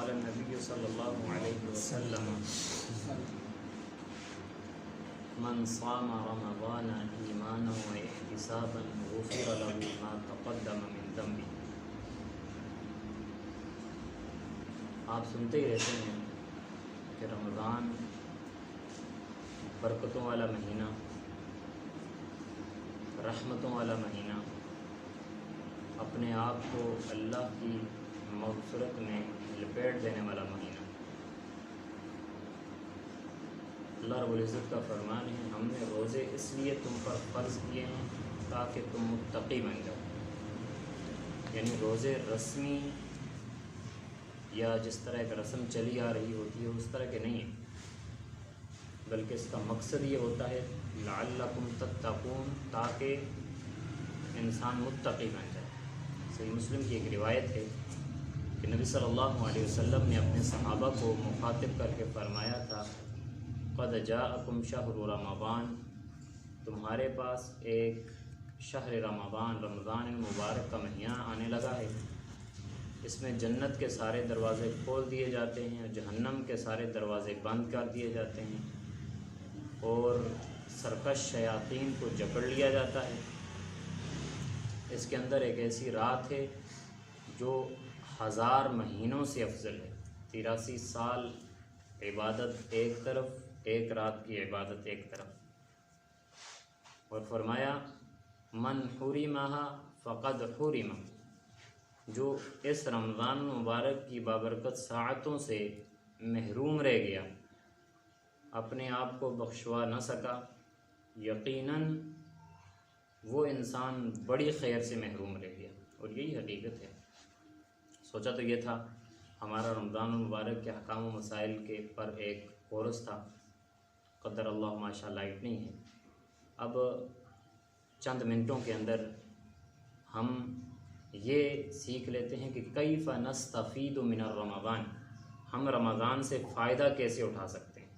قال النبی صلی اللہ علیہ وسلم من صام رمضان ایمانا واحتسابا غفر له ما تقدم من ذنبه۔ آپ سنتے ہی رہتے ہیں کہ رمضان برکتوں والا مہینہ، رحمتوں والا مہینہ، اپنے آپ کو اللہ کی مغفرت میں لپیٹ دینے والا مہینہ۔ اللہ رب العزت کا فرمان ہے، ہم نے روزے اس لیے تم پر فرض کیے ہیں تاکہ تم متقی بن جاؤ۔ یعنی روزے رسمی یا جس طرح ایک رسم چلی آ رہی ہوتی ہے اس طرح کے نہیں ہیں، بلکہ اس کا مقصد یہ ہوتا ہے لعلکم تتقون، تاکہ انسان متقی بن جائے۔ صحیح مسلم کی ایک روایت ہے کہ نبی صلی اللہ علیہ وسلم نے اپنے صحابہ کو مخاطب کر کے فرمایا تھا، قد جاءکم شہر رمضان، تمہارے پاس ایک شہر رمضان، رمضان المبارک کا مہینہ آنے لگا ہے۔ اس میں جنت کے سارے دروازے کھول دیے جاتے ہیں اور جہنم کے سارے دروازے بند کر دیے جاتے ہیں، اور سرکش شیاطین کو جکڑ لیا جاتا ہے۔ اس کے اندر ایک ایسی رات ہے جو 1000 مہینوں سے افضل ہے۔ 83 سال عبادت ایک طرف، ایک رات کی عبادت ایک طرف۔ اور فرمایا من حرمھا فقد حرم، جو اس رمضان مبارک کی بابرکت ساعتوں سے محروم رہ گیا، اپنے آپ کو بخشوا نہ سکا، یقیناً وہ انسان بڑی خیر سے محروم رہ گیا۔ اور یہی حقیقت ہے۔ سوچا تو یہ تھا ہمارا رمضان المبارک کے احکام و مسائل کے پر ایک کورس تھا، قدر اللہ ما شاء لائٹ نہیں ہے۔ اب چند منٹوں کے اندر ہم یہ سیکھ لیتے ہیں کہ کیف نستفید من الرمضان، ہم رمضان سے فائدہ کیسے اٹھا سکتے ہیں۔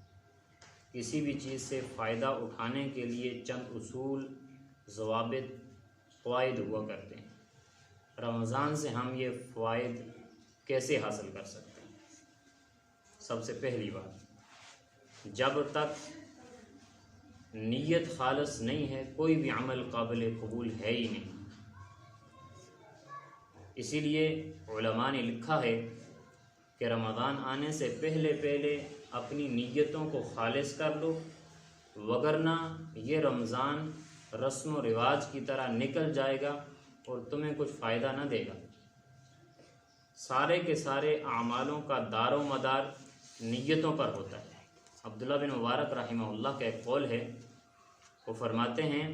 کسی بھی چیز سے فائدہ اٹھانے کے لیے چند اصول، ضوابط، فوائد ہوا کرتے ہیں۔ رمضان سے ہم یہ فوائد کیسے حاصل کر سکتے ہیں؟ سب سے پہلی بات، جب تک نیت خالص نہیں ہے کوئی بھی عمل قابل قبول ہے ہی نہیں۔ اسی لیے علماء نے لکھا ہے کہ رمضان آنے سے پہلے اپنی نیتوں کو خالص کر لو، وگرنہ یہ رمضان رسم و رواج کی طرح نکل جائے گا اور تمہیں کچھ فائدہ نہ دے گا۔ سارے کے سارے اعمالوں کا دار و مدار نیتوں پر ہوتا ہے۔ عبداللہ بن مبارک رحمہ اللہ کا ایک قول ہے، وہ فرماتے ہیں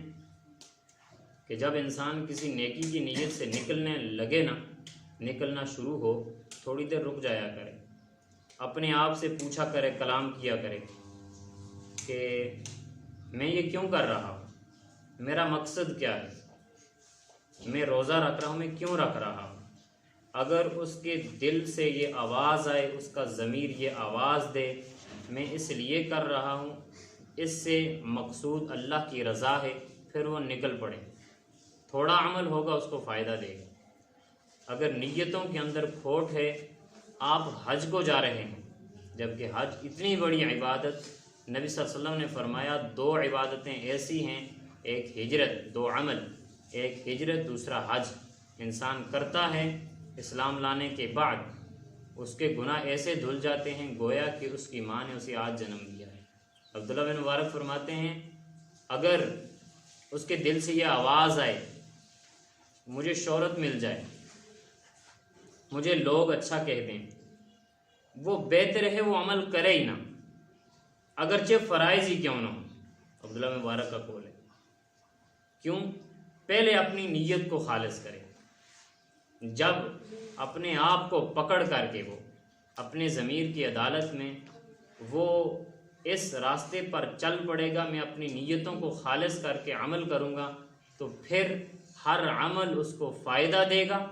کہ جب انسان کسی نیکی کی نیت سے نکلنے لگے نا، نکلنا شروع ہو، تھوڑی دیر رک جایا کرے، اپنے آپ سے پوچھا کرے، کلام کیا کرے کہ میں یہ کیوں کر رہا ہوں، میرا مقصد کیا ہے، میں روزہ رکھ رہا ہوں، میں کیوں رکھ رہا ہوں۔ اگر اس کے دل سے یہ آواز آئے، اس کا ضمیر یہ آواز دے میں اس لیے کر رہا ہوں، اس سے مقصود اللہ کی رضا ہے، پھر وہ نکل پڑے، تھوڑا عمل ہوگا اس کو فائدہ دے گا۔ اگر نیتوں کے اندر کھوٹ ہے، آپ حج کو جا رہے ہیں، جبکہ حج اتنی بڑی عبادت، نبی صلی اللہ علیہ وسلم نے فرمایا 2 عبادتیں ایسی ہیں، ایک ہجرت، 2 عمل، ایک ہجرت، دوسرا حج، انسان کرتا ہے اسلام لانے کے بعد اس کے گناہ ایسے دھل جاتے ہیں گویا کہ اس کی ماں نے اسے آج جنم دیا ہے۔ عبداللہ بن مبارک فرماتے ہیں اگر اس کے دل سے یہ آواز آئے مجھے شہرت مل جائے، مجھے لوگ اچھا کہہ دیں، وہ بہتر ہے وہ عمل کرے ہی نہ، اگرچہ فرائض ہی کیوں نہ ہو۔ عبداللہ بن مبارک کا قول ہے۔ کیوں؟ پہلے اپنی نیت کو خالص کرے۔ جب اپنے آپ کو پکڑ کر کے وہ اپنے ضمیر کی عدالت میں وہ اس راستے پر چل پڑے گا، میں اپنی نیتوں کو خالص کر کے عمل کروں گا، تو پھر ہر عمل اس کو فائدہ دے گا۔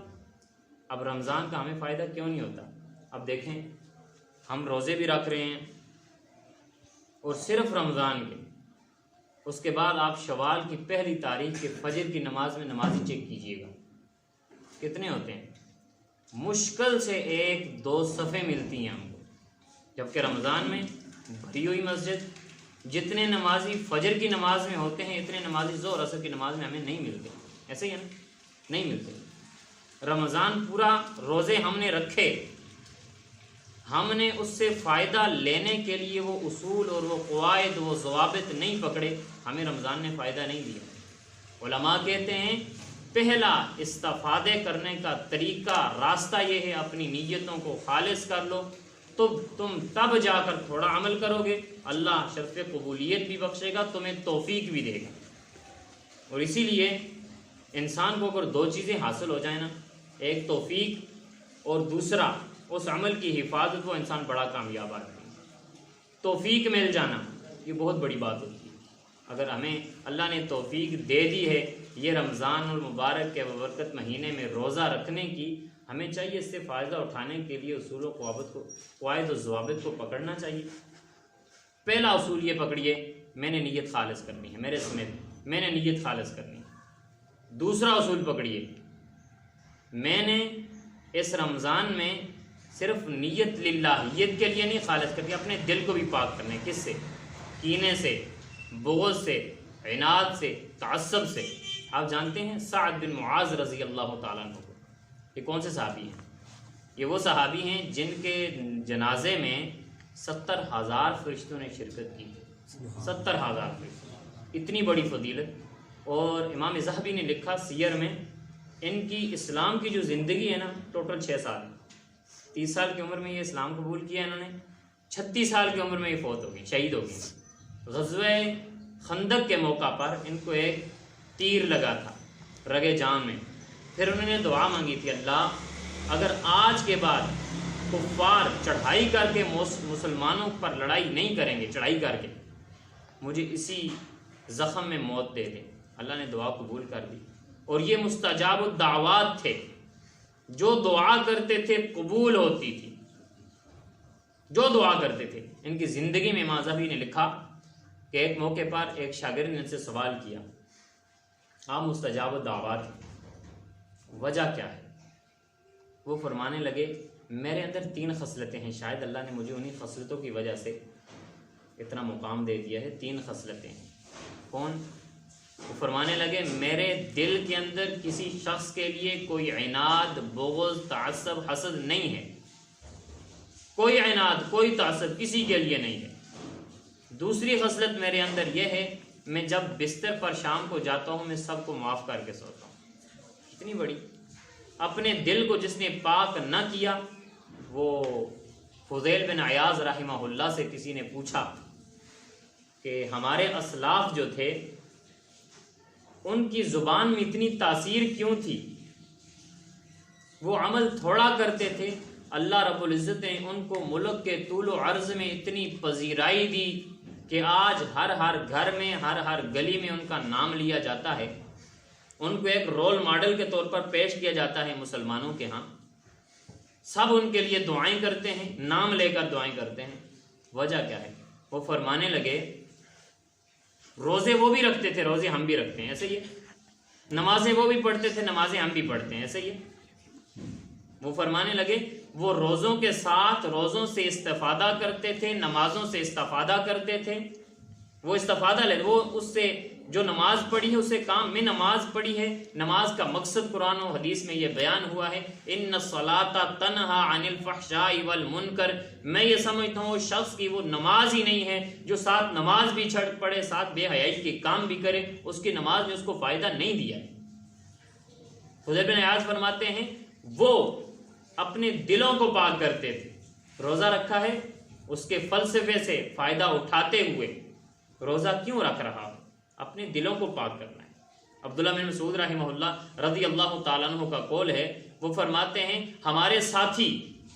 اب رمضان کا ہمیں فائدہ کیوں نہیں ہوتا؟ اب دیکھیں ہم روزے بھی رکھ رہے ہیں، اور صرف رمضان کے، اس کے بعد آپ شوال کی پہلی تاریخ کے فجر کی نماز میں نمازی چیک کیجئے گا، کتنے ہوتے ہیں؟ مشکل سے 1-2 صفحے ملتی ہیں ہم کو، جبکہ رمضان میں بھری ہوئی مسجد، جتنے نمازی فجر کی نماز میں ہوتے ہیں اتنے نمازی ظہر عصر کی نماز میں ہمیں نہیں ملتے، ایسے ہی ہے نا، نہیں ملتے۔ رمضان پورا روزے ہم نے رکھے، ہم نے اس سے فائدہ لینے کے لیے وہ اصول اور وہ قواعد وہ ضوابط نہیں پکڑے، ہمیں رمضان نے فائدہ نہیں دیا۔ علماء کہتے ہیں پہلا استفادے کرنے کا طریقہ راستہ یہ ہے اپنی نیتوں کو خالص کر لو، تو تم تب جا کر تھوڑا عمل کرو گے، اللہ شرف قبولیت بھی بخشے گا، تمہیں توفیق بھی دے گا۔ اور اسی لیے انسان کو اگر 2 چیزیں حاصل ہو جائیں نا، ایک توفیق اور دوسرا اس عمل کی حفاظت، وہ انسان بڑا کامیاب آدمی ہے۔ توفیق مل جانا یہ بہت بڑی بات ہوتی ہے۔ اگر ہمیں اللہ نے توفیق دے دی ہے یہ رمضان المبارک کے ببرکت مہینے میں روزہ رکھنے کی، ہمیں چاہیے اس سے فائدہ اٹھانے کے لیے اصول و قواعد و ضوابط کو پکڑنا چاہیے۔ پہلا اصول یہ پکڑیے، میں نے نیت خالص کرنی ہے، میرے سمیت میں نے نیت خالص کرنی ہے۔ دوسرا اصول پکڑیے، میں نے اس رمضان میں صرف نیت للہیت کے لیے نہیں خالص کرنی، اپنے دل کو بھی پاک کرنا ہے۔ کس سے؟ کینے سے، بغض سے، عناد سے، تعصب سے۔ آپ جانتے ہیں سعد بن معاذ رضی اللہ تعالیٰ عنہ کو، یہ کون سے صحابی ہیں؟ یہ وہ صحابی ہیں جن کے جنازے میں 70,000 فرشتوں نے شرکت کی، 70,000 فرشتوں، اتنی بڑی فضیلت۔ اور امام ذہبی نے لکھا سیر میں، ان کی اسلام کی جو زندگی ہے نا ٹوٹل 6 سال، 30 سال کی عمر میں یہ اسلام قبول کیا انہوں نے، 36 سال کی عمر میں یہ فوت ہو گئی، شہید ہو گئی۔ غزوہ خندق کے موقع پر ان کو ایک تیر لگا تھا رگے جان میں، پھر انہوں نے دعا مانگی تھی، اللہ اگر آج کے بعد کفار چڑھائی کر کے مسلمانوں پر لڑائی نہیں کریں گے، چڑھائی کر کے مجھے اسی زخم میں موت دے دے۔ اللہ نے دعا قبول کر دی، اور یہ مستجاب الدعوات تھے، جو دعا کرتے تھے قبول ہوتی تھی، جو دعا کرتے تھے۔ ان کی زندگی میں امام ذہبی نے لکھا کہ ایک موقع پر ایک شاگرد نے ان سے سوال کیا، آپ مستجاب الدعوات ہیں، وجہ کیا ہے؟ وہ فرمانے لگے میرے اندر 3 خصلتیں ہیں، شاید اللہ نے مجھے انہی خصلتوں کی وجہ سے اتنا مقام دے دیا ہے۔ 3 خصلتیں ہیں۔ کون؟ وہ فرمانے لگے میرے دل کے اندر کسی شخص کے لیے کوئی عناد، بغض، تعصب، حسد نہیں ہے، کوئی عناد کوئی تعصب کسی کے لیے نہیں ہے۔ دوسری خصلت میرے اندر یہ ہے، میں جب بستر پر شام کو جاتا ہوں میں سب کو معاف کر کے سوتا ہوں۔ اتنی بڑی، اپنے دل کو جس نے پاک نہ کیا، وہ فضیل بن عیاض رحمہ اللہ سے کسی نے پوچھا کہ ہمارے اسلاف جو تھے ان کی زبان میں اتنی تاثیر کیوں تھی، وہ عمل تھوڑا کرتے تھے، اللہ رب العزت نے ان کو ملک کے طول و عرض میں اتنی پذیرائی دی کہ آج ہر گھر میں ہر گلی میں ان کا نام لیا جاتا ہے، ان کو ایک رول ماڈل کے طور پر پیش کیا جاتا ہے مسلمانوں کے ہاں، سب ان کے لیے دعائیں کرتے ہیں، نام لے کر دعائیں کرتے ہیں۔ وجہ کیا ہے؟ وہ فرمانے لگے روزے وہ بھی رکھتے تھے، روزے ہم بھی رکھتے ہیں، ایسے ہی ہے، نمازیں وہ بھی پڑھتے تھے، نمازیں ہم بھی پڑھتے ہیں، ایسے ہی ہے۔ وہ فرمانے لگے وہ روزوں کے ساتھ روزوں سے استفادہ کرتے تھے، نمازوں سے استفادہ کرتے تھے، وہ استفادہ لے، وہ اس سے جو نماز پڑھی ہے اسے کام میں نماز پڑھی ہے، نماز کا مقصد قرآن و حدیث میں یہ بیان ہوا ہے، ان الصلاۃ تنہا عن الفحشاء والمنکر۔ میں یہ سمجھتا ہوں اس شخص کی وہ نماز ہی نہیں ہے جو ساتھ نماز بھی چھڑ پڑے، ساتھ بے حیائی کے کام بھی کرے، اس کی نماز نے اس کو فائدہ نہیں دیا ہے۔ فضیل بن عیاض فرماتے ہیں وہ اپنے دلوں کو پاک کرتے تھے، روزہ رکھا ہے اس کے فلسفے سے فائدہ اٹھاتے ہوئے روزہ کیوں رکھ رہا، اپنے دلوں کو پاک کرنا ہے۔ عبداللہ بن مسعود رحمہ اللہ رضی اللہ تعالیٰ عنہ کا قول ہے، وہ فرماتے ہیں ہمارے ساتھی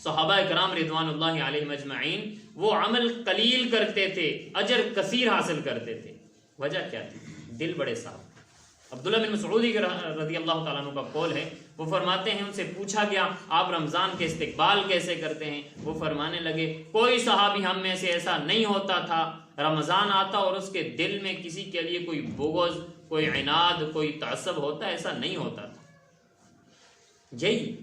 صحابہ اکرام رضوان اللہ علیہم اجمعین وہ عمل قلیل کرتے تھے، اجر کثیر حاصل کرتے تھے۔ وجہ کیا تھی؟ دل بڑے صاف۔ عبداللہ بن مسعود رضی اللہ تعالیٰ عنہ کا قول ہے، وہ فرماتے ہیں ان سے پوچھا گیا آپ رمضان کے استقبال کیسے کرتے ہیں؟ وہ فرمانے لگے کوئی صحابی ہم میں سے ایسا نہیں ہوتا تھا رمضان آتا اور اس کے دل میں کسی کے لیے کوئی بغض، کوئی عناد، کوئی تعصب ہوتا، ایسا نہیں ہوتا تھا۔ یہی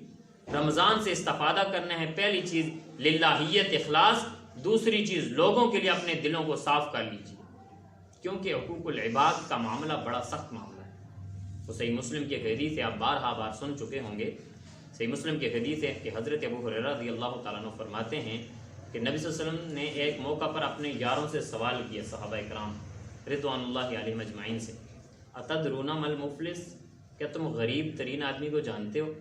رمضان سے استفادہ کرنا ہے، پہلی چیز للہیت اخلاص، دوسری چیز لوگوں کے لیے اپنے دلوں کو صاف کر لیجیے، کیونکہ حقوق العباد کا معاملہ بڑا سخت معاملہ ہے۔ وہ صحیح مسلم کی حدیث ہے، آپ بار سن چکے ہوں گے، صحیح مسلم کی حدیث ہے کہ حضرت ابو ہریرہ رضی اللہ تعالیٰ عنہ فرماتے ہیں کہ نبی صلی اللہ علیہ وسلم نے ایک موقع پر اپنے یاروں سے سوال کیا، صحابہ کرام رضوان اللہ علیہم اجمعین سے، اتدرون ما المفلس، کیا تم غریب ترین آدمی کو جانتے ہو؟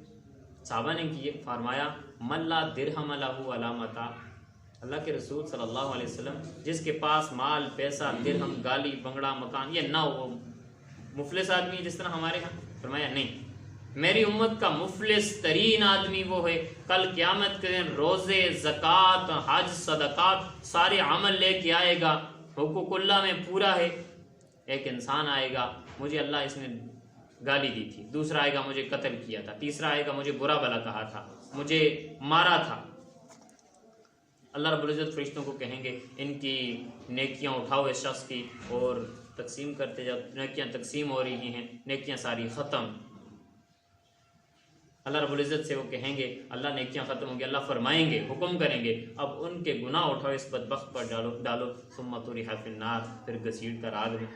صحابہ نے فرمایا من لا درہم لہ ولا متاع، اللہ کے رسول صلی اللہ علیہ وسلم جس کے پاس مال پیسہ درہم گالی بنگڑا مکان یہ نہ ہو، مفلس آدمی جس طرح ہمارے ہاں؟ فرمایا نہیں، میری امت کا مفلس ترین آدمی وہ ہے کل قیامت کے دن روزے زکوٰۃ حج صدقات سارے عمل لے کے آئے گا، حقوق اللہ میں پورا ہے، ایک انسان آئے گا مجھے اللہ اس نے گالی دی تھی، دوسرا آئے گا مجھے قتل کیا تھا، تیسرا آئے گا مجھے برا بھلا کہا تھا، مجھے مارا تھا، اللہ رب العزت فرشتوں کو کہیں گے ان کی نیکیاں اٹھاؤ اس شخص کی اور تقسیم کرتے جب نیکیاں تقسیم ہو رہی ہیں، نیکیاں ساری ختم، اللہ رب العزت سے وہ کہیں گے اللہ نیکیاں ختم ہوں گی، اللہ فرمائیں گے حکم کریں گے اب ان کے گناہ اٹھاؤ اس بدبخت پر ڈالو ثم طرح فی النار، پھر گھسیٹ کر آگ میں۔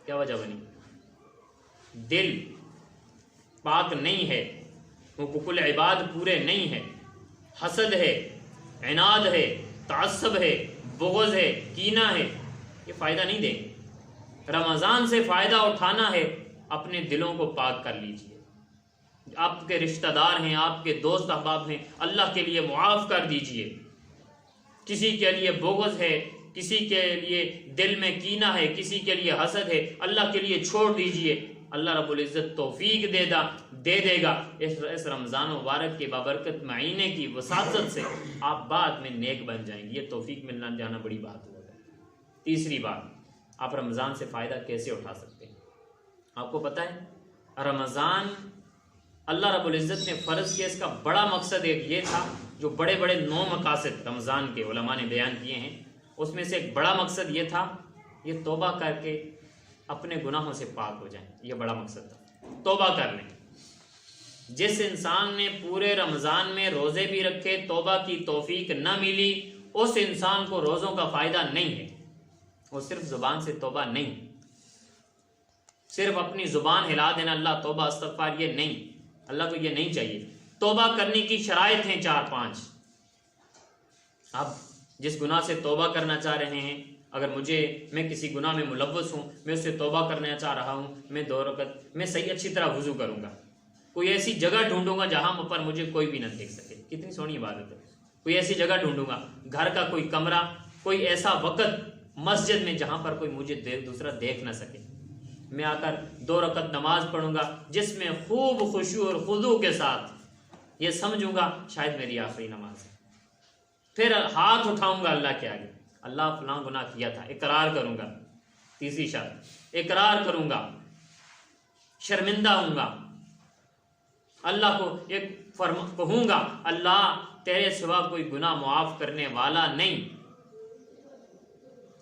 کیا وجہ بنی؟ دل پاک نہیں ہے، حقوق العباد پورے نہیں ہے، حسد ہے، عناد ہے، تعصب ہے، بغض ہے، کینہ ہے، یہ فائدہ نہیں دیں گے۔ رمضان سے فائدہ اٹھانا ہے، اپنے دلوں کو پاک کر لیجئے، آپ کے رشتہ دار ہیں، آپ کے دوست احباب ہیں، اللہ کے لیے معاف کر دیجئے، کسی کے لیے بغض ہے، کسی کے لیے دل میں کینہ ہے، کسی کے لیے حسد ہے، اللہ کے لیے چھوڑ دیجئے، اللہ رب العزت توفیق دے دے گا۔ اس رمضان مبارک کے بابرکت مہینے کی وساطت سے آپ بعد میں نیک بن جائیں گے، یہ توفیق ملنا جانا بڑی بات ہوگا۔ تیسری بات، آپ رمضان سے فائدہ کیسے اٹھا سکتے ہیں؟ آپ کو پتہ ہے رمضان اللہ رب العزت نے فرض کیا، اس کا بڑا مقصد ایک یہ تھا، جو بڑے بڑے 9 مقاصد رمضان کے علماء نے بیان کیے ہیں، اس میں سے ایک بڑا مقصد یہ تھا یہ توبہ کر کے اپنے گناہوں سے پاک ہو جائیں، یہ بڑا مقصد تھا، توبہ کر لیں۔ جس انسان نے پورے رمضان میں روزے بھی رکھے توبہ کی توفیق نہ ملی، اس انسان کو روزوں کا فائدہ نہیں ہے، وہ صرف زبان سے توبہ نہیں، صرف اپنی زبان ہلا دینا اللہ توبہ استغفار، یہ نہیں، اللہ کو یہ نہیں چاہیے۔ توبہ کرنے کی شرائط ہیں 4-5۔ آپ جس گناہ سے توبہ کرنا چاہ رہے ہیں، اگر میں کسی گناہ میں ملوث ہوں، میں اس سے توبہ کرنا چاہ رہا ہوں، میں 2 رکعت میں صحیح اچھی طرح وضو کروں گا، کوئی ایسی جگہ ڈھونڈوں گا جہاں پر مجھے کوئی بھی نہ دیکھ سکے، کتنی سونی عبادت ہے، کوئی ایسی جگہ ڈھونڈوں گا، گھر کا کوئی کمرہ، کوئی ایسا وقت مسجد میں جہاں پر کوئی مجھے دوسرا دیکھ نہ سکے، میں آ کر 2 رکعت نماز پڑھوں گا جس میں خوب خشوع اور خضوع کے ساتھ یہ سمجھوں گا شاید میری آخری نماز ہے، پھر ہاتھ اٹھاؤں گا اللہ کے آگے، اللہ فلاں گناہ کیا تھا، اقرار کروں گا، تیسری شرط اقرار کروں گا، شرمندہ ہوں گا، اللہ کو کہوں گا اللہ تیرے سوا کوئی گناہ معاف کرنے والا نہیں،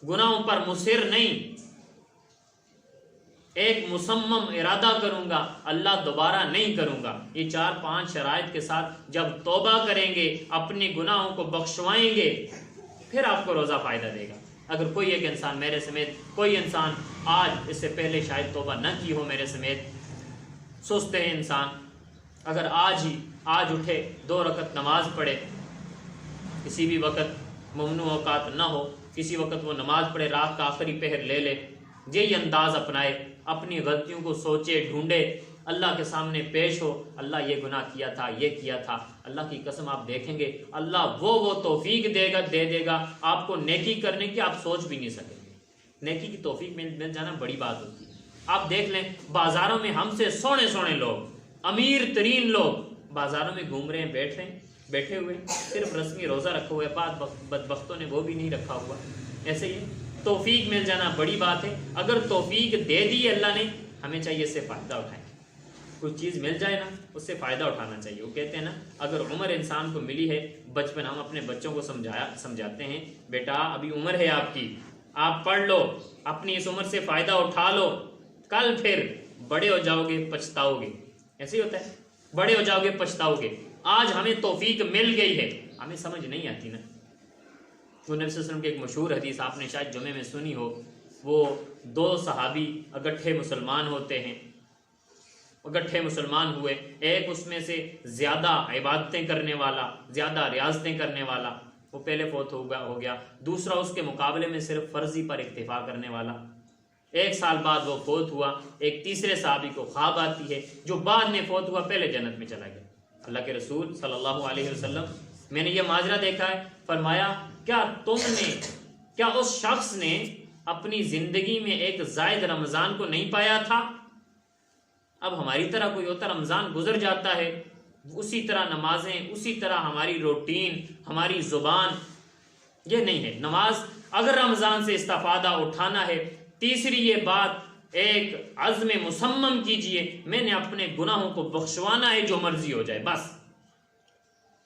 گناہوں پر مصر نہیں، ایک مصمم ارادہ کروں گا اللہ دوبارہ نہیں کروں گا۔ یہ 4-5 شرائط کے ساتھ جب توبہ کریں گے، اپنے گناہوں کو بخشوائیں گے، پھر آپ کو روزہ فائدہ دے گا۔ اگر کوئی ایک انسان میرے سمیت کوئی انسان آج اس سے پہلے شاید توبہ نہ کی ہو، میرے سمیت سست ہے انسان، اگر آج اٹھے 2 رکعت نماز پڑھے، کسی بھی وقت ممنوع اوقات نہ ہو، کسی وقت وہ نماز پڑھے، رات کا آخری پہر لے لے، یہی انداز اپنائے، اپنی غلطیوں کو سوچے ڈھونڈے، اللہ کے سامنے پیش ہو، اللہ یہ گناہ کیا تھا، یہ کیا تھا، اللہ کی قسم آپ دیکھیں گے اللہ وہ توفیق دے دے گا آپ کو نیکی کرنے کی، آپ سوچ بھی نہیں سکیں گے۔ نیکی کی توفیق مل جانا بڑی بات ہوتی ہے۔ آپ دیکھ لیں بازاروں میں ہم سے سونے لوگ، امیر ترین لوگ بازاروں میں گھوم رہے ہیں، بیٹھے ہوئے، صرف رسمی روزہ رکھا ہوا ہے، بعد بدبختوں نے وہ بھی نہیں رکھا ہوا۔ ایسے ہی توفیق مل جانا بڑی بات ہے۔ اگر توفیق دے دی اللہ نے، ہمیں چاہیے اس سے فائدہ اٹھائیں، کچھ چیز مل جائے نا اس سے فائدہ اٹھانا چاہیے۔ وہ کہتے ہیں نا اگر عمر انسان کو ملی ہے، بچپن ہم اپنے بچوں کو سمجھاتے ہیں بیٹا ابھی عمر ہے آپ کی، آپ پڑھ لو، اپنی اس عمر سے فائدہ اٹھا لو، کل پھر بڑے ہو جاؤ گے پچھتاؤ گے۔ ایسے ہی ہوتا ہے، بڑے ہو جاؤ گے پچھتاؤ گے. آج ہمیں توفیق مل گئی ہے, ہمیں سمجھ نہیں آتی نا. وہ نبی صلی اللہ علیہ وسلم کی ایک مشہور حدیث آپ نے شاید جمعے میں سنی ہو, وہ 2 صحابی اکٹھے مسلمان ہوتے ہیں, اکٹھے مسلمان ہوئے. ایک اس میں سے زیادہ عبادتیں کرنے والا, زیادہ ریاضتیں کرنے والا, وہ پہلے فوت ہو گیا. دوسرا اس کے مقابلے میں صرف فرضی پر اکتفا کرنے والا. 1 سال بعد وہ فوت ہوا. ایک تیسرے صحابی کو خواب آتی ہے, جو بعد میں فوت ہوا پہلے جنت میں چلا گیا. اللہ کے رسول صلی اللہ علیہ وسلم, میں نے یہ ماجرا دیکھا ہے. فرمایا کیا اس شخص نے اپنی زندگی میں ایک زائد رمضان کو نہیں پایا تھا؟ اب ہماری طرح کوئی ہوتا رمضان گزر جاتا ہے, اسی طرح نمازیں, اسی طرح ہماری روٹین, ہماری زبان, یہ نہیں ہے. نماز اگر رمضان سے استفادہ اٹھانا ہے, تیسری یہ بات ایک عزم مصمم کیجئے, میں نے اپنے گناہوں کو بخشوانا ہے, جو مرضی ہو جائے. بس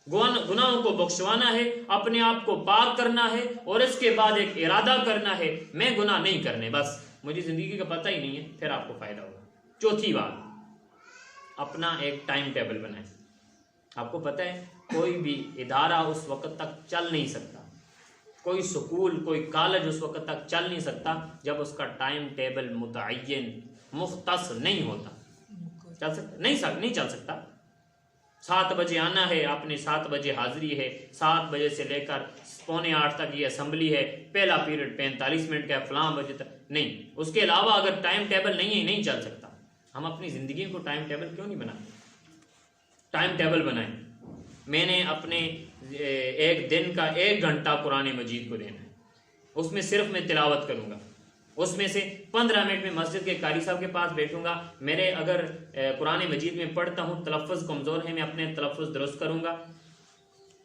گناہوں کو بخشوانا ہے, اپنے آپ کو پاک کرنا ہے, اور اس کے بعد ایک ارادہ کرنا ہے میں گناہ نہیں کرنے. بس مجھے زندگی کا پتہ ہی نہیں ہے, پھر آپ کو فائدہ ہوگا. چوتھی بات, اپنا ایک ٹائم ٹیبل بنائیں. آپ کو پتہ ہے کوئی بھی ادارہ اس وقت تک چل نہیں سکتا, کوئی سکول, کوئی کالج اس وقت تک چل نہیں سکتا جب اس کا ٹائم ٹیبل متعین مختص نہیں ہوتا. چل سکتا نہیں چل سکتا. 7 بجے آنا ہے, آپ نے 7 بجے حاضری ہے, 7 بجے سے لے کر 7:45 تک یہ اسمبلی ہے, پہلا پیریڈ 45 منٹ کا ہے, فلاں بجے تک نہیں. اس کے علاوہ اگر ٹائم ٹیبل نہیں ہے, نہیں چل سکتا. ہم اپنی زندگی کو ٹائم ٹیبل کیوں نہیں بناتے؟ ٹائم ٹیبل بنائیں. میں نے اپنے ایک دن کا 1 گھنٹہ قرآن مجید کو دینا ہے, اس میں صرف میں تلاوت کروں گا. اس میں سے 15 منٹ میں مسجد کے قاری صاحب کے پاس بیٹھوں گا. میرے اگر قرآن مجید میں پڑھتا ہوں تلفظ کمزور ہے, میں اپنے تلفظ درست کروں گا.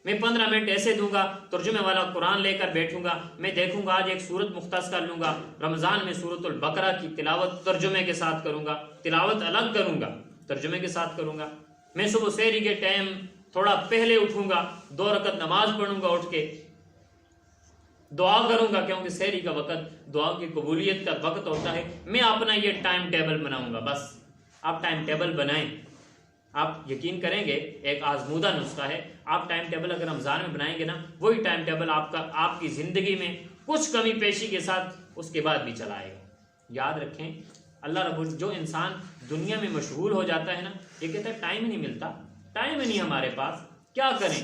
میں 15 منٹ ایسے دوں گا, ترجمے والا قرآن لے کر بیٹھوں گا. میں دیکھوں گا آج ایک سورت مختص کر لوں گا. رمضان میں سورۃ البقرہ کی تلاوت ترجمے کے ساتھ کروں گا, تلاوت الگ کروں گا, ترجمے کے ساتھ کروں گا. میں صبح سحری کے ٹائم تھوڑا پہلے اٹھوں گا, 2 رکعت نماز پڑھوں گا, اٹھ کے دعا کروں گا, کیونکہ سحری کا وقت دعا کی قبولیت کا وقت ہوتا ہے. میں اپنا یہ ٹائم ٹیبل بناؤں گا. بس آپ ٹائم ٹیبل بنائیں. آپ یقین کریں گے ایک آزمودہ نسخہ ہے. آپ ٹائم ٹیبل اگر رمضان میں بنائیں گے نا, وہی ٹائم ٹیبل آپ کی زندگی میں کچھ کمی پیشی کے ساتھ اس کے بعد بھی چلا آئے گا. یاد رکھیں, اللہ رب جو انسان دنیا میں مشغول ہو جاتا ہے نا, یہ کہتا ہے ٹائم ہی نہیں ملتا, ٹائم ہی نہیں ہمارے پاس, کیا کریں.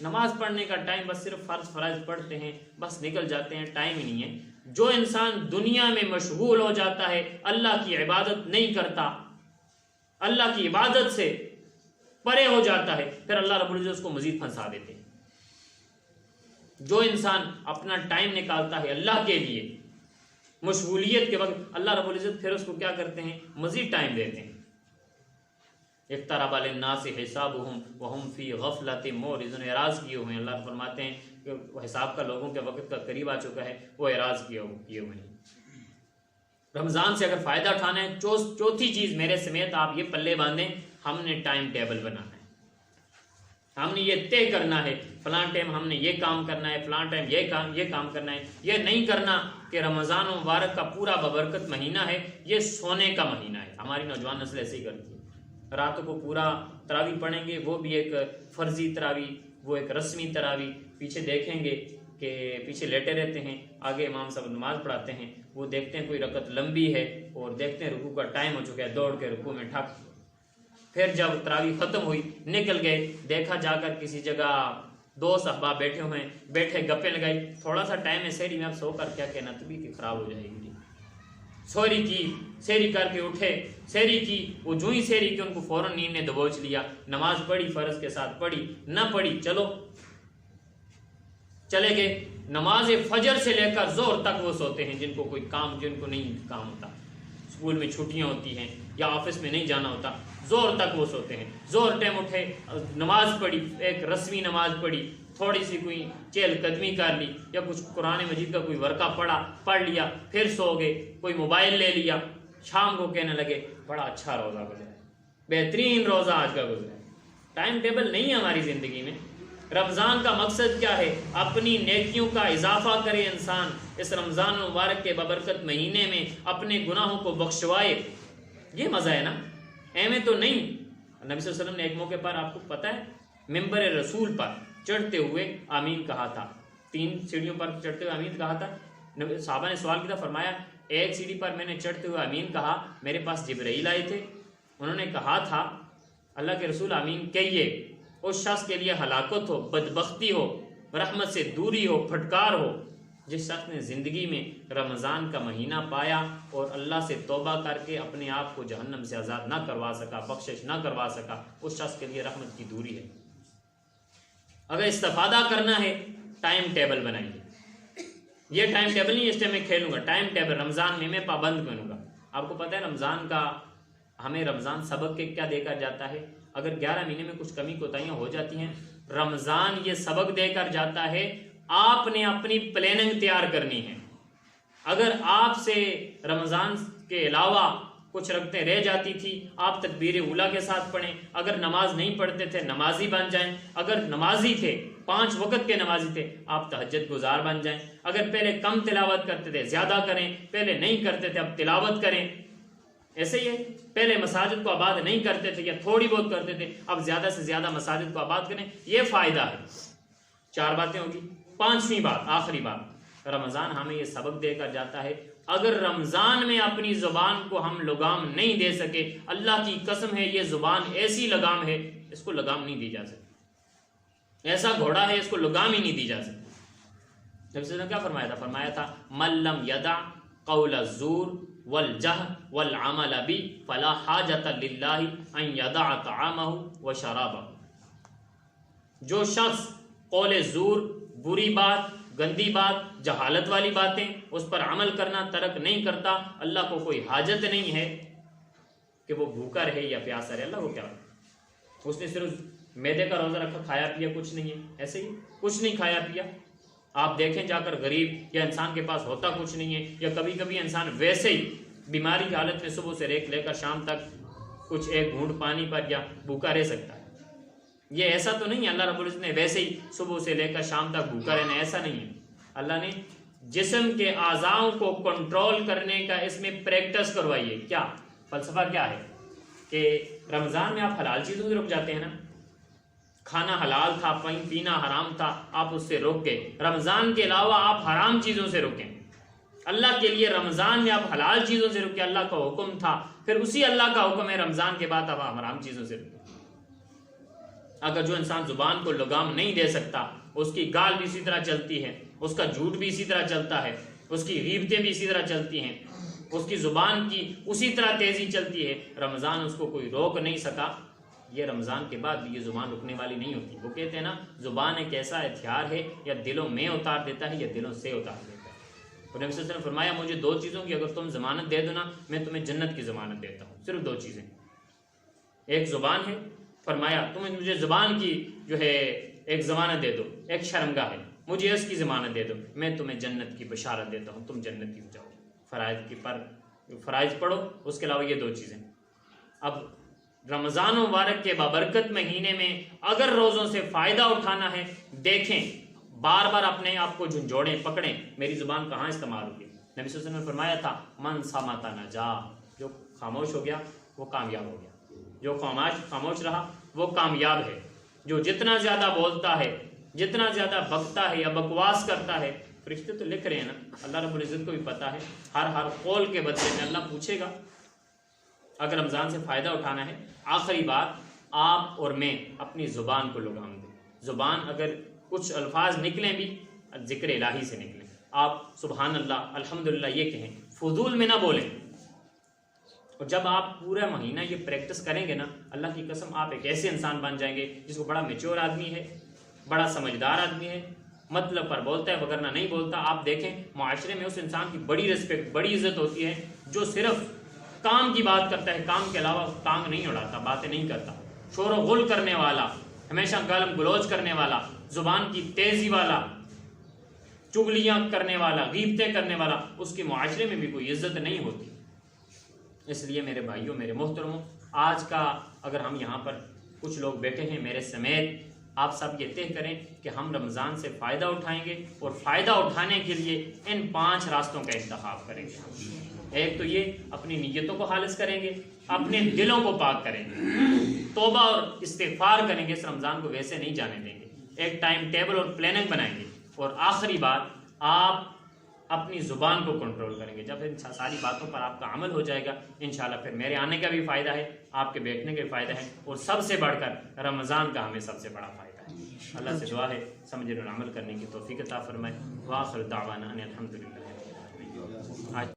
نماز پڑھنے کا ٹائم بس صرف فرض پڑھتے ہیں, بس نکل جاتے ہیں, ٹائم ہی نہیں ہے. جو انسان دنیا میں مشغول ہو جاتا ہے, اللہ کی عبادت نہیں کرتا, اللہ کی عبادت سے پرے ہو جاتا ہے, پھر اللہ رب العزت اس کو مزید پھنسا دیتے ہیں. جو انسان اپنا ٹائم نکالتا ہے اللہ کے لیے مشغولیت کے وقت, اللہ رب العزت پھر اس کو کیا کرتے ہیں, مزید ٹائم دیتے ہیں. اقترب للناس حسابهم وهم فی غفلۃ معرضون, اعراض کیے ہوئے ہیں. اللہ فرماتے ہیں کہ حساب کا لوگوں کے وقت کا قریب آ چکا ہے, وہ اعراض کیے ہوئے ہیں. رمضان سے اگر فائدہ اٹھانا ہے, چوتھی چیز میرے سمیت آپ یہ پلے باندھیں, ہم نے ٹائم ٹیبل بنانا ہے. ہم نے یہ طے کرنا ہے فلاں ٹائم ہم نے یہ کام کرنا ہے, فلاں ٹائم یہ کام کرنا ہے. یہ نہیں کرنا کہ رمضان مبارک کا پورا ببرکت مہینہ ہے, یہ سونے کا مہینہ ہے. ہماری نوجوان نسل ایسے ہی کرتی ہے, راتوں کو پورا تراویح پڑھیں گے, وہ بھی ایک فرضی تراویح, وہ ایک رسمی تراویح. پیچھے دیکھیں گے کہ پیچھے لیٹے رہتے ہیں, آگے امام صاحب نماز پڑھاتے ہیں, وہ دیکھتے ہیں کوئی رکعت لمبی ہے اور دیکھتے ہیں رکوع کا ٹائم ہو چکا ہے, دوڑ کے رکوع میں ٹھک. پھر جب تراویح ختم ہوئی نکل گئے, دیکھا جا کر کسی جگہ 2 احباب بیٹھے ہوئے ہیں, بیٹھے گپیں لگائی, تھوڑا سا ٹائم ہے سحری میں, اب سو کر کیا کہنا, طبیعت خراب ہو جائے گی. سوری کی, سحری کر کے اٹھے, سحری کی, وہ جو ہی سحری کی ان کو فوراً نیند نے دبوچ لیا. نماز پڑھی, فرض کے ساتھ پڑھی, نہ پڑھی, چلو چلے گئے. نماز فجر سے لے کر ظہر تک وہ سوتے ہیں, جن کو کوئی کام, جن کو نہیں کام ہوتا, اسکول میں چھٹیاں ہوتی ہیں یا آفس میں نہیں جانا ہوتا, ظہر تک وہ سوتے ہیں. ظہر ٹائم اٹھے, نماز پڑھی, ایک رسمی نماز پڑھی, تھوڑی سی کوئی چہل قدمی کر لی یا کچھ قرآن مجید کا کوئی ورقہ پڑھ لیا, پھر سو گئے. کوئی موبائل لے لیا, شام کو کہنے لگے بڑا اچھا روزہ گزرا, بہترین روزہ آج کا گزرا. ٹائم ٹیبل نہیں ہے ہماری زندگی میں. رمضان کا مقصد کیا ہے, اپنی نیکیوں کا اضافہ کرے انسان, اس رمضان مبارک کے ببرکت مہینے میں اپنے گناہوں کو بخشوائے. یہ مزہ ہے نا, ایویں تو نہیں. نبی صلی اللہ علیہ وسلم نے ایک موقع پر آپ کو پتہ ہے ممبر رسول پر چڑھتے ہوئے آمین کہا تھا، 3 سیڑھیوں پر چڑھتے ہوئے آمین کہا تھا. صحابہ نے سوال کیا، فرمایا ایک سیڑھی پر میں نے چڑھتے ہوئے آمین کہا، میرے پاس جبرائیل آئے تھے، انہوں نے کہا تھا اللہ کے رسول آمین کہیے، اس شخص کے لیے ہلاکت ہو، بدبختی ہو، رحمت سے دوری ہو، پھٹکار ہو جس شخص نے زندگی میں رمضان کا مہینہ پایا اور اللہ سے توبہ کر کے اپنے آپ کو جہنم سے آزاد نہ کروا سکا، بخشش نہ کروا سکا، اس شخص کے لیے رحمت کی دوری ہے. اگر استفادہ کرنا ہے ٹائم ٹیبل بنائیے. یہ ٹائم ٹیبل نہیں اس ٹائم میں کھیلوں گا، ٹائم ٹیبل رمضان میں پابند بنوں گا. آپ کو پتہ ہے رمضان کا ہمیں رمضان سبق کے کیا دے کر جاتا ہے؟ اگر 11 مہینے میں کچھ کمی کوتاہیاں ہو جاتی ہیں، رمضان یہ سبق دے کر جاتا ہے آپ نے اپنی پلاننگ تیار کرنی ہے. اگر آپ سے رمضان کے علاوہ کچھ رکھتے رہ جاتی تھی، آپ تکبیر اولیٰ کے ساتھ پڑھیں. اگر نماز نہیں پڑھتے تھے نمازی بن جائیں. اگر نمازی تھے 5 وقت کے نمازی تھے آپ تہجد گزار بن جائیں. اگر پہلے کم تلاوت کرتے تھے زیادہ کریں، پہلے نہیں کرتے تھے اب تلاوت کریں. ایسے ہی ہے، پہلے مساجد کو آباد نہیں کرتے تھے یا تھوڑی بہت کرتے تھے، اب زیادہ سے زیادہ مساجد کو آباد کریں. یہ فائدہ ہے. 4 باتیں ہوگی. 5ویں بات، آخری بات، رمضان ہمیں یہ سبق دے کر جاتا ہے اگر رمضان میں اپنی زبان کو ہم لگام نہیں دے سکے، اللہ کی قسم ہے یہ زبان ایسی لگام ہے اس کو لگام نہیں دی جا سکتی. ایسا گھوڑا ہے اس کو لگام ہی نہیں دی جا سکتی. نبی صلی اللہ علیہ وسلم کیا فرمایا تھا؟ فرمایا تھا من لم یدع قول الزور والجهل والعمل بی فلا حاجت للہ ان یدع طعامہ وشرابہ. جو شخص قول زور، بری بات، گندی بات، جہالت والی باتیں اس پر عمل کرنا ترک نہیں کرتا، اللہ کو کوئی حاجت نہیں ہے کہ وہ بھوکا رہے یا پیاسا رہے. اللہ کو کیا، اس نے صرف میدے کا روزہ رکھا، کھایا پیا کچھ نہیں ہے. ایسے ہی کچھ نہیں کھایا پیا. آپ دیکھیں جا کر غریب یا انسان کے پاس ہوتا کچھ نہیں ہے، یا کبھی کبھی انسان ویسے ہی بیماری کی حالت میں صبح سے لے کر شام تک کچھ ایک گھونٹ پانی پر یا بھوکا رہ سکتا ہے. یہ ایسا تو نہیں ہے اللہ رب العزت نے ویسے ہی صبح سے لے کر شام تک بھوکا رہنا، ایسا نہیں ہے. اللہ نے جسم کے اعضاؤں کو کنٹرول کرنے کا اس میں پریکٹس کروائیے. کیا فلسفہ کیا ہے کہ رمضان میں آپ حلال چیزوں سے رک جاتے ہیں نا، کھانا حلال تھا، پینا حرام تھا، آپ اس سے روک گئے. رمضان کے علاوہ آپ حرام چیزوں سے رکیں. اللہ کے لیے رمضان میں آپ حلال چیزوں سے رکیں، اللہ کا حکم تھا، پھر اسی اللہ کا حکم ہے رمضان کے بعد آپ حرام چیزوں سے رکیں. اگر جو انسان زبان کو لگام نہیں دے سکتا، اس کی گال بھی اسی طرح چلتی ہے، اس کا جھوٹ بھی اسی طرح چلتا ہے، اس کی غیبتیں بھی اسی طرح چلتی ہیں، اس کی زبان کی اسی طرح تیزی چلتی ہے، رمضان اس کو کوئی روک نہیں سکا. یہ رمضان کے بعد بھی یہ زبان رکنے والی نہیں ہوتی. وہ کہتے ہیں نا زبان ایک ایسا ہتھیار ہے یا دلوں میں اتار دیتا ہے یا دلوں سے اتار دیتا ہے. اور نبی صلی اللہ علیہ وسلم نے فرمایا مجھے 2 چیزوں کی اگر تم ضمانت دے دو نا میں تمہیں جنت کی ضمانت دیتا ہوں. صرف 2 چیزیں، ایک زبان ہے، فرمایا تم مجھے زبان کی جو ہے ایک ضمانت دے دو، ایک شرمگاہ ہے، مجھے اس کی ضمانت دے دو، میں تمہیں جنت کی بشارت دیتا ہوں، تم جنتی ہو جاؤ. فرائض پڑھو، اس کے علاوہ یہ 2 چیزیں. اب رمضان مبارک کے بابرکت مہینے میں اگر روزوں سے فائدہ اٹھانا ہے، دیکھیں بار بار اپنے آپ کو جھنجھوڑیں، پکڑیں میری زبان کہاں استعمال ہوگی. نبی صلی اللہ علیہ وسلم نے فرمایا تھا من صامت نجا، جو خاموش ہو گیا وہ کامیاب ہو گیا، جو خاموش رہا وہ کامیاب ہے. جو جتنا زیادہ بولتا ہے، جتنا زیادہ بکتا ہے یا بکواس کرتا ہے، فرشتے تو لکھ رہے ہیں نا، اللہ رب العزت کو بھی پتا ہے ہر قول کے بدلے میں اللہ پوچھے گا. اگر رمضان سے فائدہ اٹھانا ہے، آخری بات آپ اور میں اپنی زبان کو لگام دیں. زبان اگر کچھ الفاظ نکلیں بھی ذکر الہی سے نکلیں. آپ سبحان اللہ الحمدللہ یہ کہیں، فضول میں نہ بولیں. اور جب آپ پورا مہینہ یہ پریکٹس کریں گے نا، اللہ کی قسم آپ ایک ایسے انسان بن جائیں گے جس کو بڑا میچور آدمی ہے، بڑا سمجھدار آدمی ہے، مطلب پر بولتا ہے وغیرہ نہیں بولتا. آپ دیکھیں معاشرے میں اس انسان کی بڑی رسپیکٹ، بڑی عزت ہوتی ہے جو صرف کام کی بات کرتا ہے، کام کے علاوہ ٹانگ نہیں اڑاتا، باتیں نہیں کرتا. شور و غل کرنے والا، ہمیشہ گالم گلوچ کرنے والا، زبان کی تیزی والا، چغلیاں کرنے والا، غیبتیں کرنے والا، اس کی معاشرے میں بھی کوئی عزت نہیں ہوتی. اس لیے میرے بھائیوں، میرے محترموں، آج کا اگر ہم یہاں پر کچھ لوگ بیٹھے ہیں میرے سمیت، آپ سب یہ طے کریں کہ ہم رمضان سے فائدہ اٹھائیں گے، اور فائدہ اٹھانے کے لیے ان 5 راستوں کا انتخاب کریں گے. ایک تو یہ اپنی نیتوں کو خالص کریں گے، اپنے دلوں کو پاک کریں گے، توبہ اور استغفار کریں گے، اس رمضان کو ویسے نہیں جانے دیں گے، ایک ٹائم ٹیبل اور پلاننگ بنائیں گے، اور آخری بات آپ اپنی زبان کو کنٹرول کریں گے۔ جب ان ساری باتوں پر آپ کا عمل ہو جائے گا انشاءاللہ پھر میرے آنے کا بھی فائدہ ہے، آپ کے بیٹھنے کا بھی فائدہ ہے، اور سب سے بڑھ کر رمضان کا ہمیں سب سے بڑا فائدہ ہے۔ اللہ سے دعا ہے سمجھنے اور عمل کرنے کی توفیق عطا فرمائے۔ وآخر دعوانا ان الحمدللہ۔